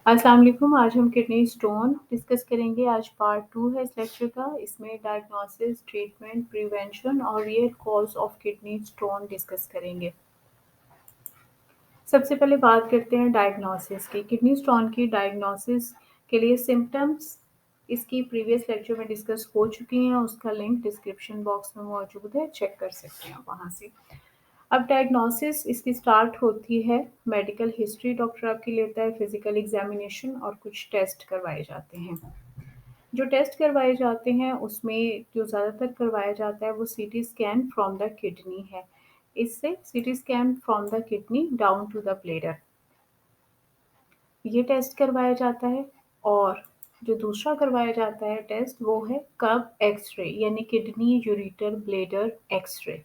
अस्सलाम वालेकुम। आज हम किडनी स्टोन डिस्कस करेंगे। आज पार्ट 2 है इस लेक्चर का। इसमें डायग्नोसिस, ट्रीटमेंट, प्रिवेंशन और real cause of kidney stone discuss करेंगे। सबसे पहले बात करते हैं डायग्नोसिस की। किडनी स्टोन की डायग्नोसिस के लिए सिम्टम्स इसकी प्रीवियस लेक्चर में डिस्कस हो चुकी हैं। उसका लिंक डिस्क्रिप्शन बॉक्स में मौजूद है, चेक कर सकते हैं वहाँ से। अब डायग्नोसिस इसकी स्टार्ट होती है मेडिकल हिस्ट्री डॉक्टर आपकी लेता है, फिजिकल एग्जामिनेशन और कुछ टेस्ट करवाए जाते हैं। जो टेस्ट करवाए जाते हैं उसमें जो ज़्यादातर करवाया जाता है वो सीटी स्कैन फ्रॉम द किडनी है। इससे CT scan from the kidney down to the bladder ये टेस्ट करवाया जाता है। और जो दूसरा करवाया जाता है टेस्ट वो है कब एक्सरे यानी किडनी यूरेटर ब्लैडर एक्सरे।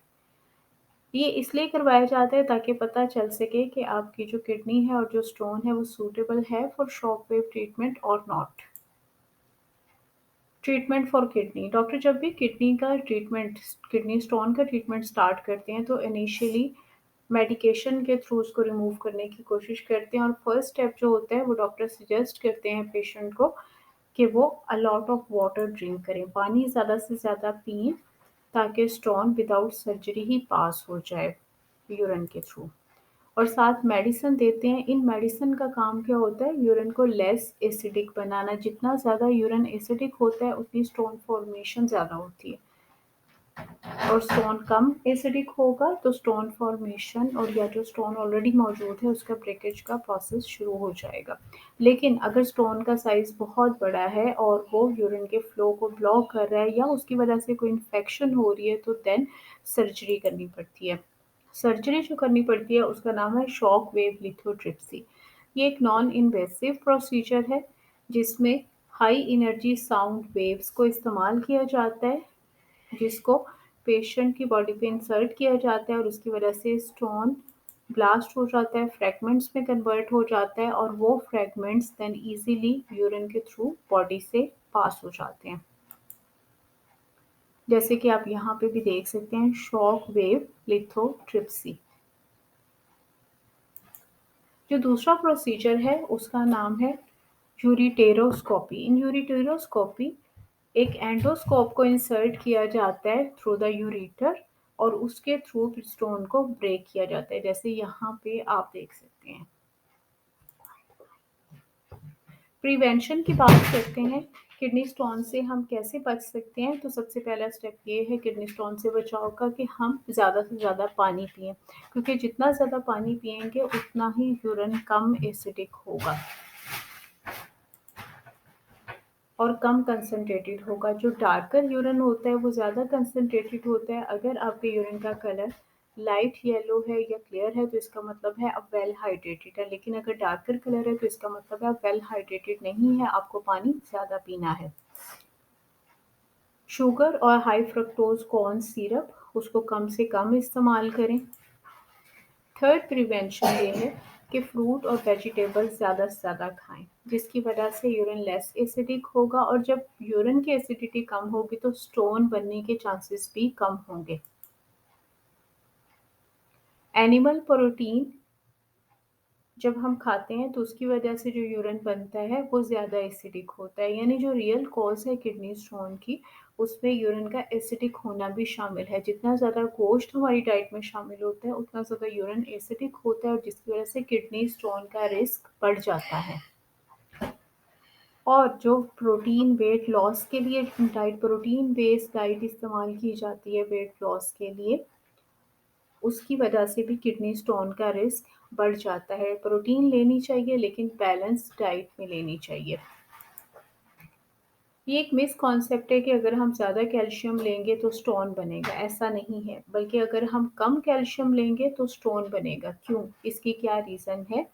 ये इसलिए करवाया जाता है ताकि पता चल सके कि आपकी जो किडनी है और जो स्टोन है वो सूटेबल है फॉर शॉक वेव ट्रीटमेंट और not. Treatment for kidney doctor जब भी किडनी स्टोन का ट्रीटमेंट स्टार्ट करते हैं तो इनिशियली मेडिकेशन के थ्रू उसको रिमूव करने की कोशिश करते हैं। और फर्स्ट स्टेप जो होता है वो डॉक्टर सजेस्ट करते हैं पेशेंट को कि वो a lot of water drink करें, पानी ज़्यादा से ज़्यादा पिएँ ताकि स्टोन विदाउट सर्जरी ही पास हो जाए यूरिन के थ्रू। और साथ मेडिसिन देते हैं। इन मेडिसिन का काम क्या होता है, यूरिन को लेस एसिडिक बनाना। जितना ज़्यादा यूरिन एसिडिक होता है उतनी स्टोन फॉर्मेशन ज़्यादा होती है, और स्टोन कम एसिडिक होगा तो स्टोन फॉर्मेशन और या जो स्टोन ऑलरेडी मौजूद है उसका ब्रेकेज का प्रोसेस शुरू हो जाएगा। लेकिन अगर स्टोन का साइज़ बहुत बड़ा है और वो यूरिन के फ्लो को ब्लॉक कर रहा है या उसकी वजह से कोई इन्फेक्शन हो रही है तो देन सर्जरी करनी पड़ती है। सर्जरी जो करनी पड़ती है उसका नाम है शॉक वेव लिथोट्रिप्सी। ये एक नॉन इन्वेसिव प्रोसीजर है जिसमें हाई एनर्जी साउंड वेव्स को इस्तेमाल किया जाता है, जिसको पेशेंट की बॉडी पे इंसर्ट किया जाता है और उसकी वजह से स्टोन ब्लास्ट हो जाता है, फ्रैगमेंट्स में कन्वर्ट हो जाता है और वो फ्रैगमेंट्स देन इजीली यूरिन के थ्रू बॉडी से पास हो जाते हैं। जैसे कि आप यहाँ पे भी देख सकते हैं शॉक वेव लिथोट्रिप्सी। जो दूसरा प्रोसीजर है उसका नाम है यूरिटेरोस्कोपी। इन यूरिटेरोस्कोपी एक एंडोस्कोप को इंसर्ट किया जाता है थ्रू द यूरेटर और उसके थ्रू स्टोन को ब्रेक किया जाता है, जैसे यहाँ पे आप देख सकते हैं। प्रिवेंशन की बात करते हैं, किडनी स्टोन से हम कैसे बच सकते हैं। तो सबसे पहला स्टेप ये है किडनी स्टोन से बचाव का कि हम ज़्यादा से ज़्यादा पानी पिएं, क्योंकि जितना ज़्यादा पानी पिएंगे उतना ही यूरिन कम एसिडिक होगा और कम कंसनट्रेटेड होगा। जो डार्कर यूरिन होता है वो ज़्यादा कंसनट्रेटेड होता है। अगर आपके यूरिन का कलर लाइट येलो है या क्लियर है तो इसका मतलब है आप वेल हाइड्रेटेड है, लेकिन अगर डार्कर कलर है तो इसका मतलब है आप वेल हाइड्रेटेड नहीं है, आपको पानी ज़्यादा पीना है। शुगर और हाई फ्रक्टोज कॉर्न सिरप उसको कम से कम इस्तेमाल करें। थर्ड प्रिवेंशन ये है कि फ्रूट और वेजिटेबल्स ज़्यादा से ज़्यादा खाएं, जिसकी वजह से यूरिन लेस एसिडिक होगा और जब यूरिन की एसिडिटी कम होगी तो स्टोन बनने के चांसेस भी कम होंगे। एनिमल प्रोटीन जब हम खाते हैं तो उसकी वजह से जो यूरिन बनता है वो ज़्यादा एसिडिक होता है, यानी जो रियल कॉज है किडनी स्टोन की उसमें यूरिन का एसिडिक होना भी शामिल है। जितना ज़्यादा गोश्त हमारी डाइट में शामिल होता है उतना ज़्यादा यूरिन एसिडिक होता है और जिसकी वजह से किडनी स्टोन का रिस्क बढ़ जाता है। और जो प्रोटीन वेट लॉस के लिए डाइट, प्रोटीन बेस्ड डाइट इस्तेमाल की जाती है वेट लॉस के लिए, उसकी वजह से भी किडनी स्टोन का रिस्क बढ़ जाता है। प्रोटीन लेनी चाहिए लेकिन बैलेंस डाइट में लेनी चाहिए। ये एक मिसकॉन्सेप्ट है कि अगर हम ज़्यादा कैल्शियम लेंगे तो स्टोन बनेगा, ऐसा नहीं है, बल्कि अगर हम कम कैल्शियम लेंगे तो स्टोन बनेगा। क्यों? इसकी क्या रीज़न है?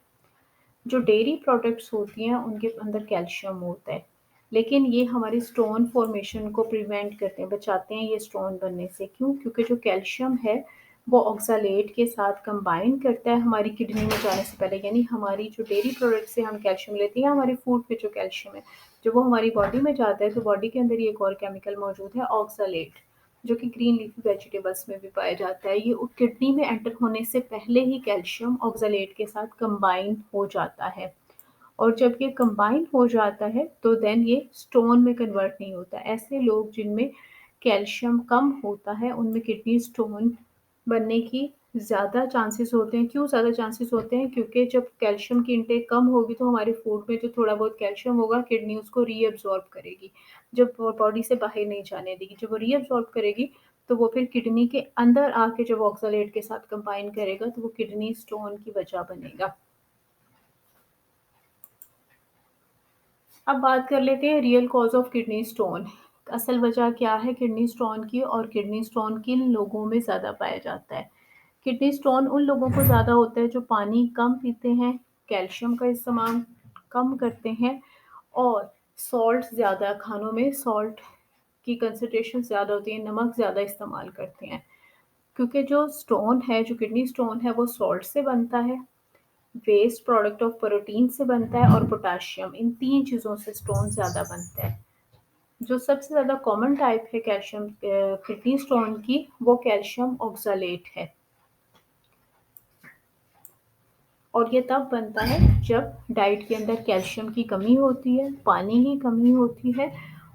जो डेयरी प्रोडक्ट्स होती हैं उनके अंदर कैल्शियम होता है, लेकिन ये हमारी स्टोन फॉर्मेशन को प्रिवेंट करते हैं, बचाते हैं ये स्टोन बनने से। क्यों? क्योंकि जो कैल्शियम है वो ऑक्सालेट के साथ कंबाइन करता है हमारी किडनी में जाने से पहले, यानी हमारी जो डेयरी प्रोडक्ट से हम कैल्शियम लेते हैं, हमारी फूड में जो कैल्शियम है जब वो हमारी बॉडी में जाता है तो बॉडी के अंदर ये एक और केमिकल मौजूद है ऑक्सालेट, जो कि ग्रीन लीफी वेजिटेबल्स में भी पाया जाता है। ये किडनी में एंटर होने से पहले ही कैल्शियम ऑक्सालेट के साथ कंबाइन हो जाता है और जब ये कंबाइन हो जाता है तो देन ये स्टोन में कन्वर्ट नहीं होता। ऐसे लोग जिनमें कैल्शियम कम होता है उनमें किडनी स्टोन बनने की ज़्यादा चांसेस होते हैं। क्यों ज़्यादा चांसेस होते हैं? क्योंकि जब कैल्शियम की इंटेक कम होगी तो हमारे फूड में जो थोड़ा बहुत कैल्शियम होगा किडनी उसको रीअब्सॉर्ब करेगी, जब बॉडी से बाहर नहीं जाने देगी। जब वो रीअब्सॉर्ब करेगी तो वो फिर किडनी के अंदर आके जब ऑक्सलेट के साथ कंबाइन करेगा तो वो किडनी स्टोन की वजह बनेगा। अब बात कर लेते हैं real cause of kidney stone. असल वजह क्या है किडनी स्टोन की, और किडनी स्टोन किन लोगों में ज़्यादा पाया जाता है? किडनी स्टोन उन लोगों को ज़्यादा होता है जो पानी कम पीते हैं, कैल्शियम का इस्तेमाल कम करते हैं और सॉल्ट ज़्यादा खानों में सॉल्ट की कंसंट्रेशन ज़्यादा होती है, नमक ज़्यादा इस्तेमाल करते हैं। क्योंकि जो स्टोन है, जो किडनी स्टोन है वो सॉल्ट से बनता है, वेस्ट प्रोडक्ट ऑफ प्रोटीन से बनता है और पोटेशियम, इन 3 चीज़ों से स्टोन ज़्यादा बनता है। जो सबसे ज़्यादा कॉमन टाइप है कैल्शियम किडनी स्टोन की, वो कैल्शियम ऑक्सलेट है। और ये तब बनता है जब डाइट के अंदर कैल्शियम की कमी होती है, पानी की कमी होती है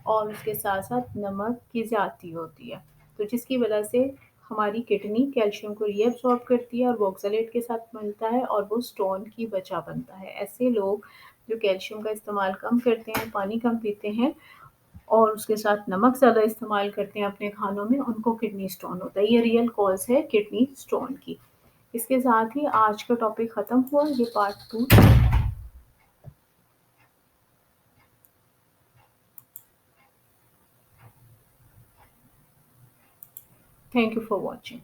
और उसके साथ-साथ नमक की ज़्यादती होती है। तो जिसकी वजह से हमारी किडनी कैल्शियम को रीअब्सॉर्ब करती है और वो ऑक्सलेट के साथ मिलता है और वो स्टोन की वजह बनता है। ऐसे लोग जो कैल्शियम का इस्तेमाल कम करते हैं, पानी कम पीते हैं और उसके साथ नमक ज़्यादा इस्तेमाल करते हैं अपने खानों में, उनको किडनी स्टोन होता है। ये रियल कॉज़ है किडनी स्टोन की। इसके साथ ही आज का टॉपिक खत्म हुआ, ये part 2। Thank you for watching.